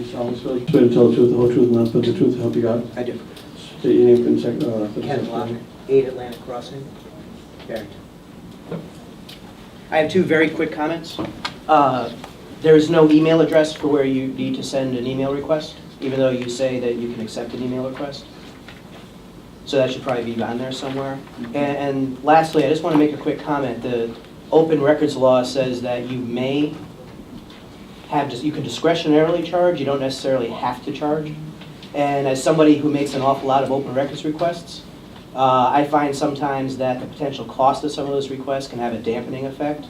You solemnly swear to tell the truth, the whole truth, and nothing but the truth, to help you God? I do. State your name for the second, for the Ken Block, secretary. 8 Atlantic Crossing, Barrington. I have two very quick comments. There is no email address for where you need to send an email request, even though you say that you can accept an email request. So that should probably be on there somewhere. And lastly, I just want to make a quick comment. The open records law says that you may have, you can discretionarily charge, you don't necessarily have to charge. And as somebody who makes an awful lot of open records requests, I find sometimes that the potential cost of some of those requests can have a dampening effect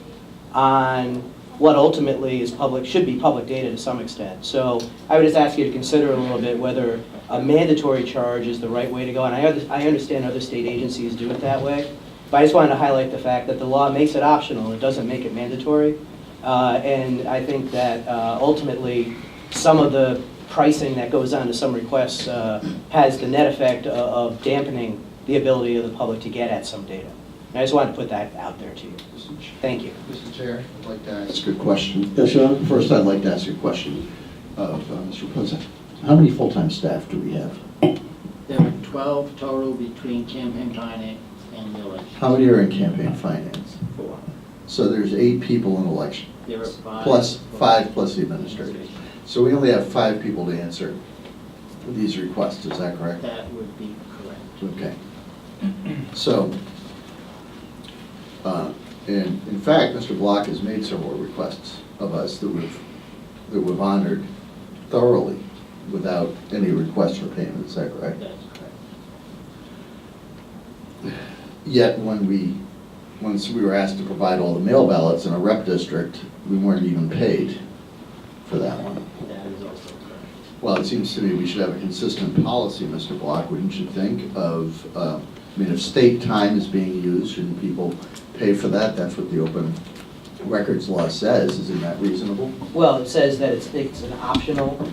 on what ultimately is public, should be public data to some extent. So I would just ask you to consider a little bit whether a mandatory charge is the right way to go. And I understand other state agencies do it that way, but I just wanted to highlight the fact that the law makes it optional, it doesn't make it mandatory. And I think that ultimately some of the pricing that goes on to some requests has the net effect of dampening the ability of the public to get at some data. And I just wanted to put that out there to you. Thank you. Mr. Chair, I'd like to ask a question. Yes, Sean? First, I'd like to ask a question of Mr. President. How many full-time staff do we have? There were 12 total between campaign finance and the election. How many are in campaign finance? 4. So there's 8 people in election, There were 5. plus 5 plus the administrators. So we only have 5 people to answer these requests, is that correct? That would be correct. Okay. So, and in fact, Mr. Block has made several requests of us that we've honored thoroughly without any request for payment, is that correct? That's correct. Yet once we were asked to provide all the mail ballots in a rep district, we weren't even paid for that one. That is also correct. Well, it seems to me we should have a consistent policy, Mr. Block, wouldn't you think, of, I mean, if state time is being used, shouldn't people pay for that? That's what the open records law says. Isn't that reasonable? Well, it says that it's an optional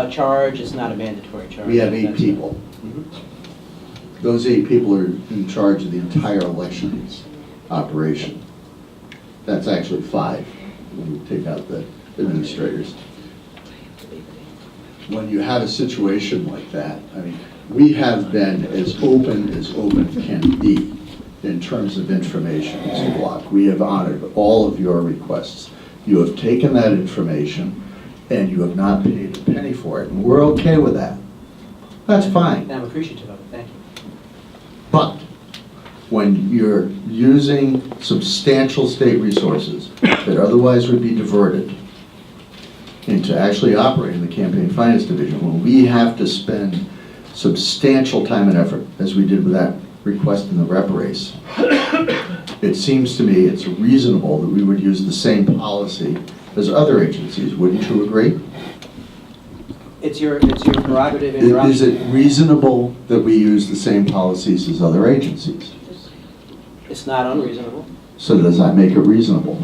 charge, it's not a mandatory charge. We have 8 That's- people. Mhm. Those 8 people are in charge of the entire elections operation. That's actually 5, when you take out the administrators. When you have a situation like that, I mean, we have been as open can be in terms of information, Mr. Block. We have honored all of your requests. You have taken that information and you have not paid a penny for it, and we're okay with that. That's fine. And I'm appreciative of it, thank you. But when you're using substantial state resources that otherwise would be diverted into actually operating the campaign finance division, when we have to spend substantial time and effort, as we did with that request in the rep race, it seems to me it's reasonable that we would use the same policy as other agencies. Wouldn't you agree? It's your prerogative interruption. Is it reasonable that we use the same policies as other agencies? It's not unreasonable. So does that make it reasonable?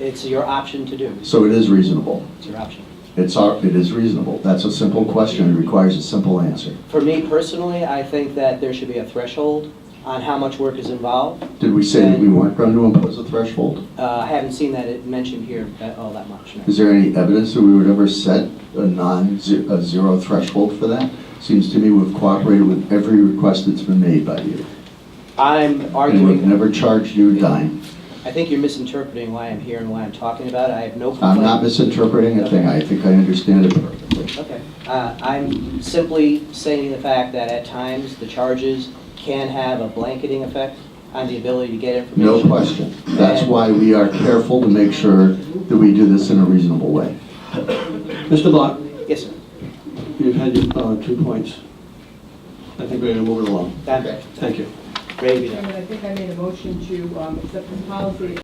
It's your option to do. So it is reasonable. It's your option. It is reasonable. That's a simple question. It requires a simple answer. For me personally, I think that there should be a threshold on how much work is involved. Did we say that we weren't going to impose a threshold? I haven't seen that it mentioned here all that much. No. Is there any evidence that we would ever set a zero threshold for that? Seems to me we've cooperated with every request that's been made by you. I'm And we've arguing, never charged you a dime. I think you're misinterpreting why I'm here and why I'm talking about it. I have no complaint. I'm not misinterpreting a thing. I think I understand it perfectly. Okay. I'm simply saying the fact that at times the charges can have a blanketing effect on the ability to get information. No question. That's why we are careful to make sure that we do this in a reasonable way. Mr. Block, Yes, sir. you've had your 2 points. I think we're going to move it along. Okay. Thank you. Ready to be done. Chairman, I think I made a motion to accept the policy